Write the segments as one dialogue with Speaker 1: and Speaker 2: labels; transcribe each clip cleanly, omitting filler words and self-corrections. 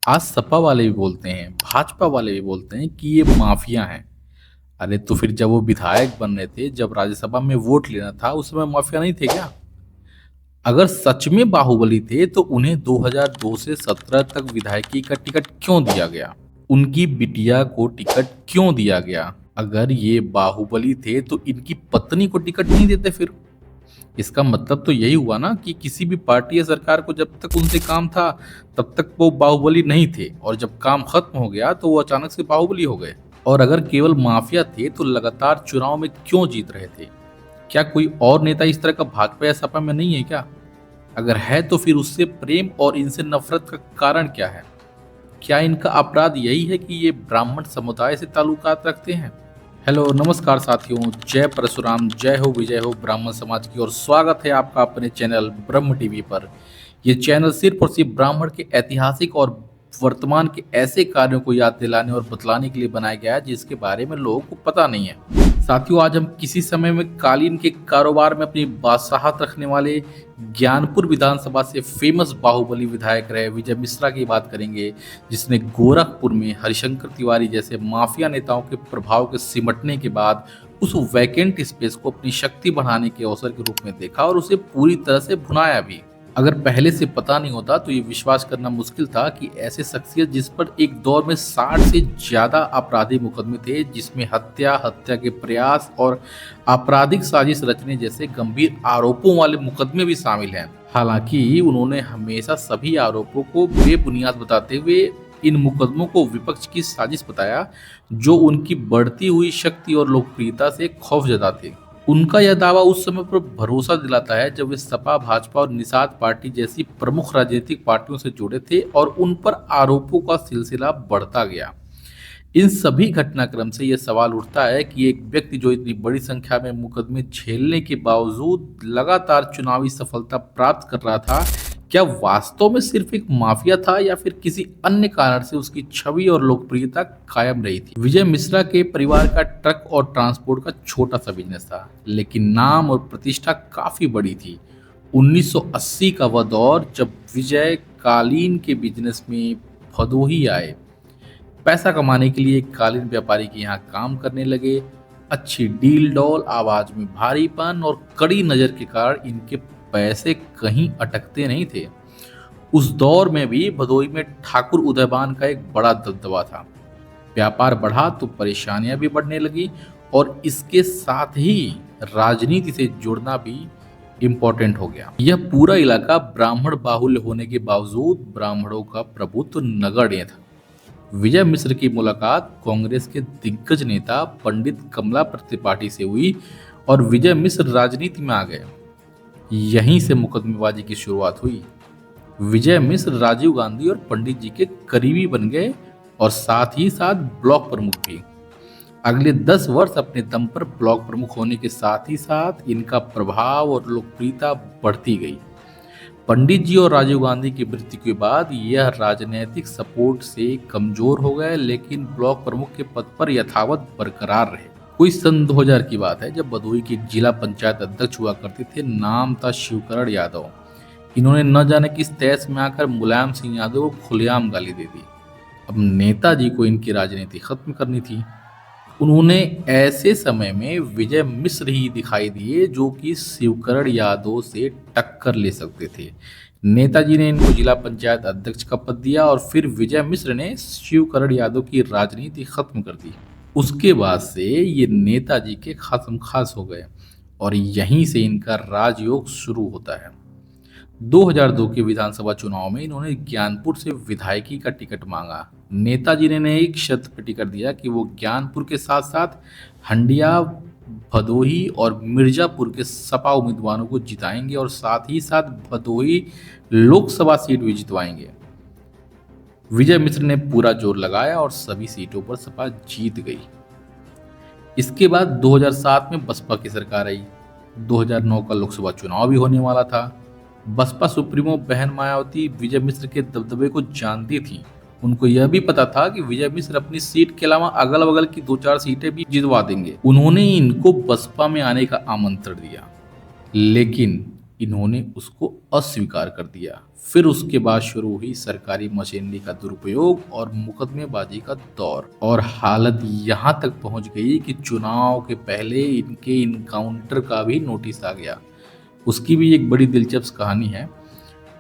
Speaker 1: आज सपा वाले भी बोलते हैं, भाजपा वाले भी बोलते हैं कि ये माफिया हैं। अरे तो फिर जब वो विधायक बन रहे थे, जब राज्यसभा में वोट लेना था, उस समय माफिया नहीं थे क्या? अगर सच में बाहुबली थे तो उन्हें 2002 से 17 तक विधायकी का टिकट क्यों दिया गया? उनकी बिटिया को टिकट क्यों दिया गया? अगर ये बाहुबली थे तो इनकी पत्नी को टिकट नहीं देते फिर? इसका मतलब तो यही हुआ ना कि किसी भी पार्टी या सरकार को जब तक उनसे काम था तब तक वो बाहुबली नहीं थे, और जब काम खत्म हो गया तो वो अचानक से बाहुबली हो गए। और अगर केवल माफिया थे तो लगातार चुनाव में क्यों जीत रहे थे? क्या कोई और नेता इस तरह का भाजपा या सपा में नहीं है क्या? अगर है तो फिर उससे प्रेम और इनसे नफरत का कारण क्या है? क्या इनका अपराध यही है कि ये ब्राह्मण समुदाय से ताल्लुकात रखते हैं? हेलो नमस्कार साथियों, जय परशुराम, जय हो विजय हो ब्राह्मण समाज की, और स्वागत है आपका अपने चैनल ब्रह्म टीवी पर। ये चैनल सिर्फ और सिर्फ ब्राह्मण के ऐतिहासिक और वर्तमान के ऐसे कार्यों को याद दिलाने और बतलाने के लिए बनाया गया है जिसके बारे में लोगों को पता नहीं है। साथियों, आज हम किसी समय में कालीन के कारोबार में अपनी बादशाहत रखने वाले ज्ञानपुर विधानसभा से फेमस बाहुबली विधायक रहे विजय मिश्रा की बात करेंगे, जिसने गोरखपुर में हरिशंकर तिवारी जैसे माफिया नेताओं के प्रभाव के सिमटने के बाद उस वैकेंट स्पेस को अपनी शक्ति बढ़ाने के अवसर के रूप में देखा और उसे पूरी तरह से भुनाया भी। अगर पहले से पता नहीं होता तो ये विश्वास करना मुश्किल था कि ऐसे शख्सियत जिस पर एक दौर में 60 से ज्यादा आपराधिक मुकदमे थे, जिसमें हत्या, हत्या के प्रयास और आपराधिक साजिश रचने जैसे गंभीर आरोपों वाले मुकदमे भी शामिल हैं। हालांकि उन्होंने हमेशा सभी आरोपों को बेबुनियाद बताते हुए इन मुकदमों को विपक्ष की साजिश बताया, जो उनकी बढ़ती हुई शक्ति और लोकप्रियता से खौफ जताते। उनका यह दावा उस समय पर भरोसा दिलाता है जब वे सपा, भाजपा और निषाद पार्टी जैसी प्रमुख राजनीतिक पार्टियों से जुड़े थे और उन पर आरोपों का सिलसिला बढ़ता गया। इन सभी घटनाक्रम से यह सवाल उठता है कि एक व्यक्ति जो इतनी बड़ी संख्या में मुकदमे झेलने के बावजूद लगातार चुनावी सफलता प्राप्त कर रहा था, क्या वास्तव में सिर्फ एक माफिया था या फिर किसी अन्य कारण से उसकी छवि और लोकप्रियता कायम रही थी? विजय मिश्रा के परिवार का ट्रक और ट्रांसपोर्ट का छोटा सा बिजनेस था, लेकिन नाम और प्रतिष्ठा काफी बड़ी थी। 1980 का वह दौर जब विजय कालीन के बिजनेस में भदोही आए, पैसा कमाने के लिए एक कालीन व्यापारी के यहाँ काम करने लगे। अच्छी डील डॉल, आवाज में भारीपन और कड़ी नजर के कारण इनके पैसे कहीं अटकते नहीं थे। उस दौर में भी भदोही में ठाकुर उदयबान का एक बड़ा दबदबा था। व्यापार बढ़ा तो परेशानियां भी बढ़ने लगी, और इसके साथ ही राजनीति से जुड़ना भी इम्पोर्टेंट हो गया। यह पूरा इलाका ब्राह्मण बाहुल्य होने के बावजूद ब्राह्मणों का प्रभुत्व नगण्य था। विजय मिश्र की मुलाकात कांग्रेस के दिग्गज नेता पंडित कमला त्रिपाठी से हुई और विजय मिश्र राजनीति में आ गए। यहीं से मुकदमेबाजी की शुरुआत हुई। विजय मिश्र राजीव गांधी और पंडित जी के करीबी बन गए और साथ ही साथ ब्लॉक प्रमुख भी। अगले 10 वर्ष अपने दम पर ब्लॉक प्रमुख होने के साथ ही साथ इनका प्रभाव और लोकप्रियता बढ़ती गई। पंडित जी और राजीव गांधी की मृत्यु के बाद यह राजनीतिक सपोर्ट से कमजोर हो गए, लेकिन ब्लॉक प्रमुख के पद पर यथावत बरकरार रहे। कोई सन 2000 की बात है जब भदोही के जिला पंचायत अध्यक्ष हुआ करते थे, नाम था शिवकरण यादव। इन्होंने न जाने किस तैस में आकर मुलायम सिंह यादव को खुलेआम गाली दे दी। अब नेताजी को इनकी राजनीति खत्म करनी थी। उन्होंने ऐसे समय में विजय मिश्र ही दिखाई दिए जो कि शिवकरण यादव से टक्कर ले सकते थे। नेताजी ने इनको जिला पंचायत अध्यक्ष का पद दिया और फिर विजय मिश्र ने शिवकरण यादव की राजनीति खत्म कर दी। उसके बाद से ये नेताजी के खासम खास हो गए और यहीं से इनका राजयोग शुरू होता है। 2002 के विधानसभा चुनाव में इन्होंने ज्ञानपुर से विधायकी का टिकट मांगा। नेताजी ने एक शर्त पर टिकट दिया कि वो ज्ञानपुर के साथ साथ हंडिया, भदोही और मिर्जापुर के सपा उम्मीदवारों को जिताएंगे और साथ ही साथ भदोही लोकसभा सीट भी जितवाएंगे। विजय मिश्र ने पूरा जोर लगाया और सभी सीटों पर सपा जीत गई। इसके बाद 2007 में बसपा की सरकार आई। 2009 का लोकसभा चुनाव भी होने वाला था। बसपा सुप्रीमो बहन मायावती विजय मिश्र के दबदबे को जानती थी। उनको यह भी पता था कि विजय मिश्र अपनी सीट के अलावा अगल बगल की 2-4 सीटें भी जितवा देंगे। उन्होंने इनको बसपा में आने का आमंत्रण दिया, लेकिन इन्होंने उसको अस्वीकार कर दिया। फिर उसके बाद शुरू हुई सरकारी मशीनरी का दुरुपयोग और मुकदमेबाजी का दौर, और हालत यहाँ तक पहुँच गई कि चुनाव के पहले इनके इनकाउंटर का भी नोटिस आ गया। उसकी भी एक बड़ी दिलचस्प कहानी है।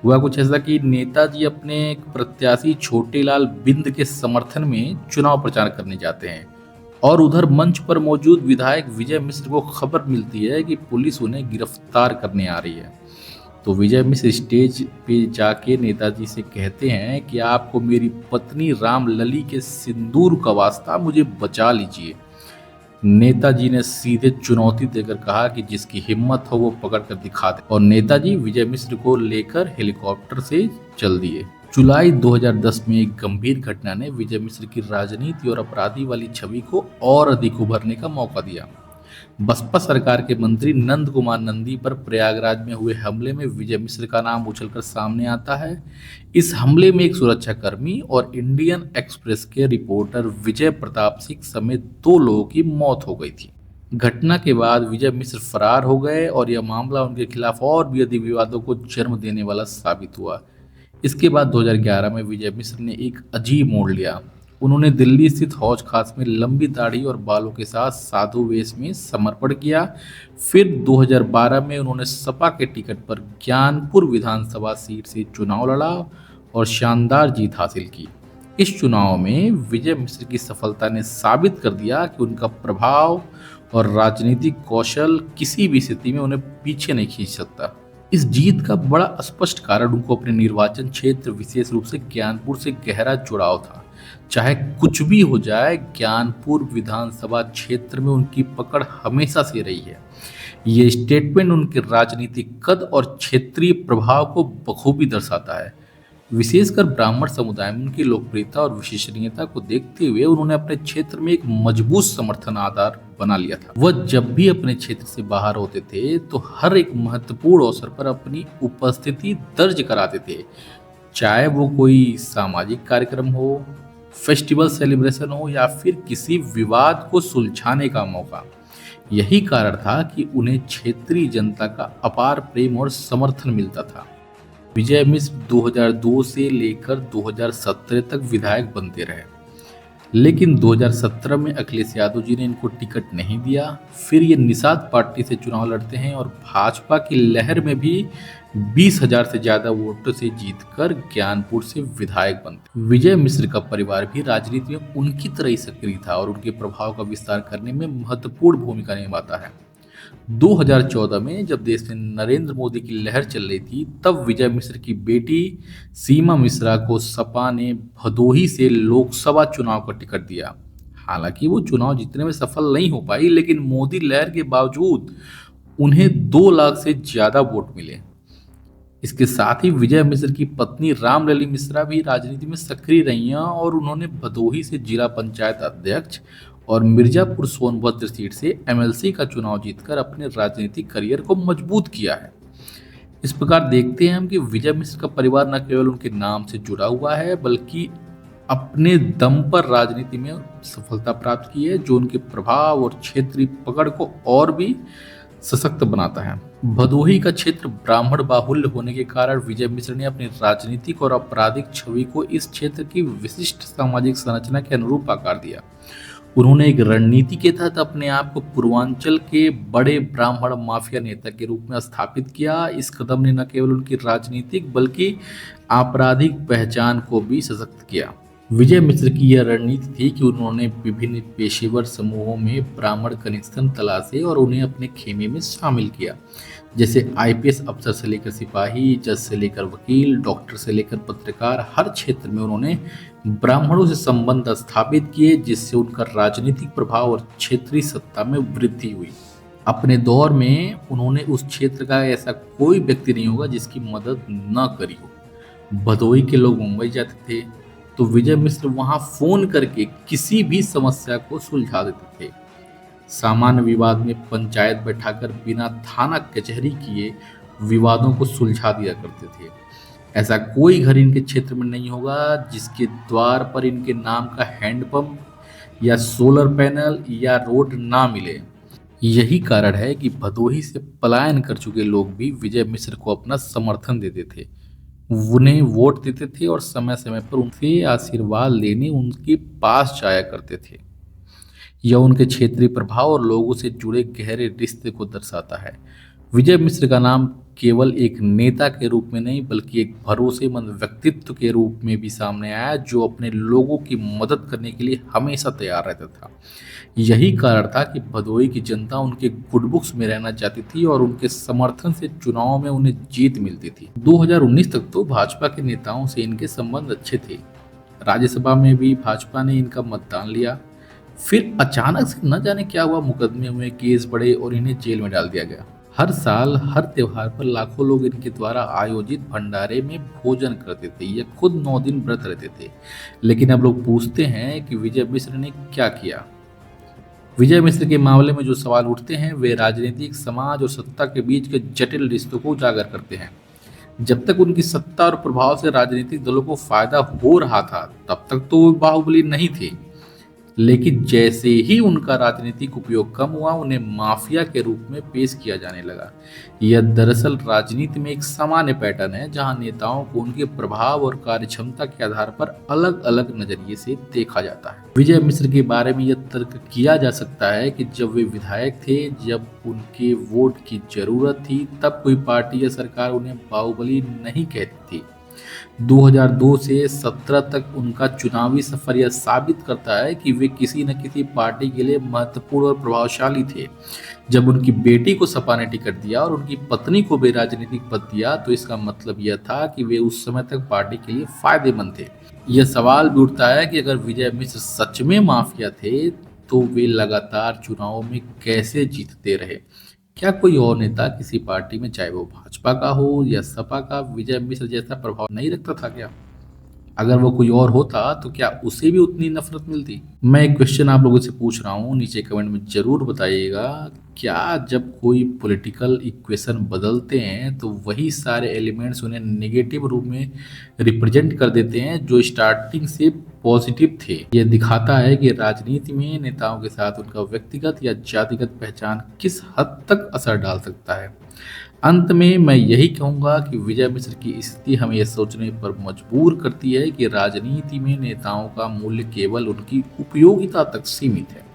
Speaker 1: हुआ कुछ ऐसा कि नेताजी अपने एक प्रत्याशी छोटेलाल बिंद के समर्थन में चुनाव प्रचार करने जाते हैं, और उधर मंच पर मौजूद विधायक विजय मिश्र को खबर मिलती है कि पुलिस उन्हें गिरफ्तार करने आ रही है। तो विजय मिश्र स्टेज पे जाके नेताजी से कहते हैं कि आपको मेरी पत्नी रामलली के सिंदूर का वास्ता, मुझे बचा लीजिए। नेताजी ने सीधे चुनौती देकर कहा कि जिसकी हिम्मत हो वो पकड़ कर दिखा दे, और नेताजी विजय मिश्र को लेकर हेलीकॉप्टर से चल दिए। जुलाई 2010 में एक गंभीर घटना ने विजय मिश्र की राजनीति और अपराधी वाली छवि को और अधिक उभरने का मौका दिया। बसपा सरकार के मंत्री नंद कुमार नंदी पर प्रयागराज में हुए हमले में विजय मिश्र का नाम उछलकर सामने आता है। इस हमले में एक सुरक्षाकर्मी और इंडियन एक्सप्रेस के रिपोर्टर विजय प्रताप सिंह समेत 2 लोगों की मौत हो गई थी। घटना के बाद विजय मिश्र फरार हो गए और यह मामला उनके खिलाफ और भी अधिक विवादों को जन्म देने वाला साबित हुआ। इसके बाद 2011 में विजय मिश्र ने एक अजीब मोड़ लिया। उन्होंने दिल्ली स्थित हौज खास में लंबी दाढ़ी और बालों के साथ साधु वेश में समर्पण किया। फिर 2012 में उन्होंने सपा के टिकट पर ज्ञानपुर विधानसभा सीट से चुनाव लड़ा और शानदार जीत हासिल की। इस चुनाव में विजय मिश्र की सफलता ने साबित कर दिया कि उनका प्रभाव और राजनीतिक कौशल किसी भी स्थिति में उन्हें पीछे नहीं खींच सकता। इस जीत का बड़ा स्पष्ट कारण उनको अपने निर्वाचन क्षेत्र, विशेष रूप से ज्ञानपुर से गहरा जुड़ाव था। चाहे कुछ भी हो जाए, ज्ञानपुर विधानसभा क्षेत्र में उनकी पकड़ हमेशा से रही है। ये स्टेटमेंट उनके राजनीतिक कद और क्षेत्रीय प्रभाव को बखूबी दर्शाता है। विशेषकर ब्राह्मण समुदाय में उनकी लोकप्रियता और विश्वसनीयता को देखते हुए उन्होंने अपने क्षेत्र में एक मजबूत समर्थन आधार बना लिया था। वह जब भी अपने क्षेत्र से बाहर होते थे तो हर एक महत्वपूर्ण अवसर पर अपनी उपस्थिति दर्ज कराते थे, चाहे वो कोई सामाजिक कार्यक्रम हो, फेस्टिवल सेलिब्रेशन हो या फिर किसी विवाद को सुलझाने का मौका। यही कारण था कि उन्हें क्षेत्रीय जनता का अपार प्रेम और समर्थन मिलता था। विजय मिश्र 2002 से लेकर 2017 तक विधायक बनते रहे, लेकिन 2017 में अखिलेश यादव जी ने इनको टिकट नहीं दिया। फिर ये निषाद पार्टी से चुनाव लड़ते हैं और भाजपा की लहर में भी 20,000 से ज्यादा वोटों से जीतकर ज्ञानपुर से विधायक बनते। विजय मिश्र का परिवार भी राजनीति में उनकी तरह ही सक्रिय था और उनके प्रभाव का विस्तार करने में महत्वपूर्ण भूमिका निभाता है। 2014 में जब देश में नरेंद्र मोदी की लहर चल रही थी, तब विजय मिश्र की बेटी सीमा मिश्रा को सपा ने भदोही से लोकसभा चुनाव का टिकट दिया। हालांकि वो चुनाव जीतने में सफल नहीं हो पाई, लेकिन मोदी लहर के बावजूद उन्हें 2 लाख से ज्यादा वोट मिले। इसके साथ ही विजय मिश्र की पत्नी रामलली मिश्रा भी राजनीति में सक्रिय रही हैं और उन्होंने भदोही से जिला पंचायत अध्यक्ष और मिर्जापुर सोनभद्र सीट से एमएलसी का चुनाव जीतकर अपने राजनीतिक करियर को मजबूत किया है। इस प्रकार देखते हैं हम कि विजय मिश्र का परिवार न केवल उनके नाम से जुड़ा हुआ है, बल्कि अपने दम पर राजनीति में सफलता प्राप्त की है, जो उनके प्रभाव और क्षेत्रीय पकड़ को और भी सशक्त बनाता है। भदोही का क्षेत्र ब्राह्मण बाहुल्य होने के कारण विजय मिश्र ने अपनी राजनीतिक और आपराधिक छवि को इस क्षेत्र की विशिष्ट सामाजिक संरचना के अनुरूप आकार दिया। उन्होंने एक रणनीति के तहत अपने आप को पूर्वांचल के बड़े ब्राह्मण माफिया नेता के रूप में स्थापित किया। इस कदम ने न केवल उनकी राजनीतिक बल्कि आपराधिक पहचान को भी सशक्त किया। विजय मिश्र की यह रणनीति थी कि उन्होंने विभिन्न पेशेवर समूहों में ब्राह्मण कनेक्शन तलाशे और उन्हें अपने खेमे में शामिल किया, जैसे आईपीएस अफसर से लेकर सिपाही, जज से लेकर वकील, डॉक्टर से लेकर पत्रकार। हर क्षेत्र में उन्होंने ब्राह्मणों से संबंध स्थापित किए, जिससे उनका राजनीतिक प्रभाव और क्षेत्रीय सत्ता में वृद्धि हुई। अपने दौर में उन्होंने उस क्षेत्र का ऐसा कोई व्यक्ति नहीं होगा जिसकी मदद न करी हो। भदोही के लोग मुंबई जाते थे तो विजय मिश्र वहां फोन करके किसी भी समस्या को सुलझा देते थे। सामान्य विवाद में पंचायत बैठाकर बिना थाना कचहरी किए विवादों को सुलझा दिया करते थे। ऐसा कोई घर इनके क्षेत्र में नहीं होगा जिसके द्वार पर इनके नाम का हैंडपंप या सोलर पैनल या रोड ना मिले। यही कारण है कि भदोही से पलायन कर चुके लोग भी विजय मिश्र को अपना समर्थन देते थे, उन्हें वोट देते थे और समय समय पर उनसे आशीर्वाद लेने उनके पास जाया करते थे। यह उनके क्षेत्रीय प्रभाव और लोगों से जुड़े गहरे रिश्ते को दर्शाता है। विजय मिश्र का नाम केवल एक नेता के रूप में नहीं बल्कि एक भरोसेमंद व्यक्तित्व के रूप में भी सामने आया, जो अपने लोगों की मदद करने के लिए हमेशा तैयार रहता था। यही कारण था कि भदोही की जनता उनके गुड बुक्स में रहना चाहती थी और उनके समर्थन से चुनाव में उन्हें जीत मिलती थी। 2019 तक तो भाजपा के नेताओं से इनके संबंध अच्छे थे। राज्यसभा में भी भाजपा ने इनका मतदान लिया। फिर अचानक से न जाने क्या हुआ, मुकदमे हुए, केस बढ़े और इन्हें जेल में डाल दिया गया। हर साल हर त्योहार पर लाखों लोग इनके द्वारा आयोजित भंडारे में भोजन करते थे। ये खुद 9 दिन व्रत रहते थे। लेकिन अब लोग पूछते हैं कि विजय मिश्र ने क्या किया। विजय मिश्र के मामले में जो सवाल उठते हैं वे राजनीतिक, समाज और सत्ता के बीच के जटिल रिश्तों को उजागर करते हैं। जब तक उनकी सत्ता और प्रभाव से राजनीतिक दलों को फायदा हो रहा था तब तक तो वो बाहुबली नहीं थे। लेकिन जैसे ही उनका राजनीतिक उपयोग कम हुआ, उन्हें माफिया के रूप में पेश किया जाने लगा। यह दरअसल राजनीति में एक सामान्य पैटर्न है, जहां नेताओं को उनके प्रभाव और कार्यक्षमता के आधार पर अलग अलग नजरिए से देखा जाता है। विजय मिश्र के बारे में यह तर्क किया जा सकता है कि जब वे विधायक थे, जब उनके वोट की जरूरत थी, तब कोई पार्टी या सरकार उन्हें बाहुबली नहीं कहती थी। 2002 से 17 तक उनका चुनावी सफर यह साबित करता है कि वे किसी न किसी पार्टी के लिए महत्वपूर्ण और प्रभावशाली थे। जब उनकी बेटी को सपा ने टिकट दिया और उनकी पत्नी को भी राजनीतिक पद दिया, तो इसका मतलब यह था कि वे उस समय तक पार्टी के लिए फायदेमंद थे। यह सवाल भी उठता है कि अगर विजय मिश्र सच में माफिया थे, तो वे लगातार चुनावों में कैसे जीतते रहे। क्या कोई और नेता किसी पार्टी में, चाहे वो भाजपा का हो या सपा का, विजय मिश्र जैसा प्रभाव नहीं रखता था क्या? अगर वो कोई और होता तो क्या उसे भी उतनी नफरत मिलती? मैं एक क्वेश्चन आप लोगों से पूछ रहा हूँ, नीचे कमेंट में जरूर बताइएगा। क्या जब कोई पॉलिटिकल इक्वेशन बदलते हैं तो वही सारे एलिमेंट्स उन्हें नेगेटिव रूप में रिप्रेजेंट कर देते हैं जो स्टार्टिंग से पॉजिटिव थे? यह दिखाता है कि राजनीति में नेताओं के साथ उनका व्यक्तिगत या जातिगत पहचान किस हद तक असर डाल सकता है। अंत में मैं यही कहूँगा कि विजय मिश्र की स्थिति हमें यह सोचने पर मजबूर करती है कि राजनीति में नेताओं का मूल्य केवल उनकी उपयोगिता तक सीमित है।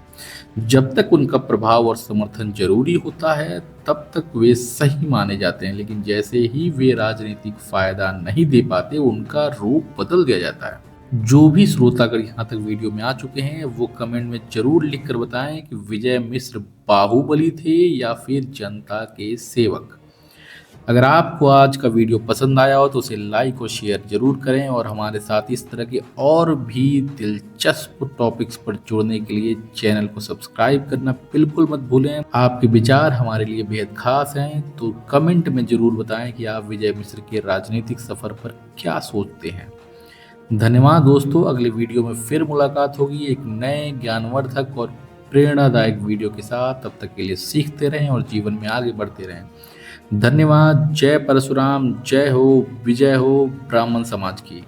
Speaker 1: जब तक उनका प्रभाव और समर्थन जरूरी होता है तब तक वे सही माने जाते हैं, लेकिन जैसे ही वे राजनीतिक फायदा नहीं दे पाते, उनका रूप बदल दिया जाता है। जो भी श्रोता अगर यहाँ तक वीडियो में आ चुके हैं वो कमेंट में जरूर लिख कर बताएं कि विजय मिश्र बाहुबली थे या फिर जनता के सेवक। अगर आपको आज का वीडियो पसंद आया हो तो उसे लाइक और शेयर जरूर करें और हमारे साथ इस तरह के और भी दिलचस्प टॉपिक्स पर जुड़ने के लिए चैनल को सब्सक्राइब करना बिल्कुल मत भूलें। आपके विचार हमारे लिए बेहद खास हैं, तो कमेंट में जरूर बताएं कि आप विजय मिश्र के राजनीतिक सफर पर क्या सोचते हैं। धन्यवाद दोस्तों, अगले वीडियो में फिर मुलाकात होगी एक नए ज्ञानवर्धक और प्रेरणादायक वीडियो के साथ। तब तक के लिए सीखते रहें और जीवन में आगे बढ़ते रहें। धन्यवाद। जय परशुराम, जय हो, विजय हो ब्राह्मण समाज की।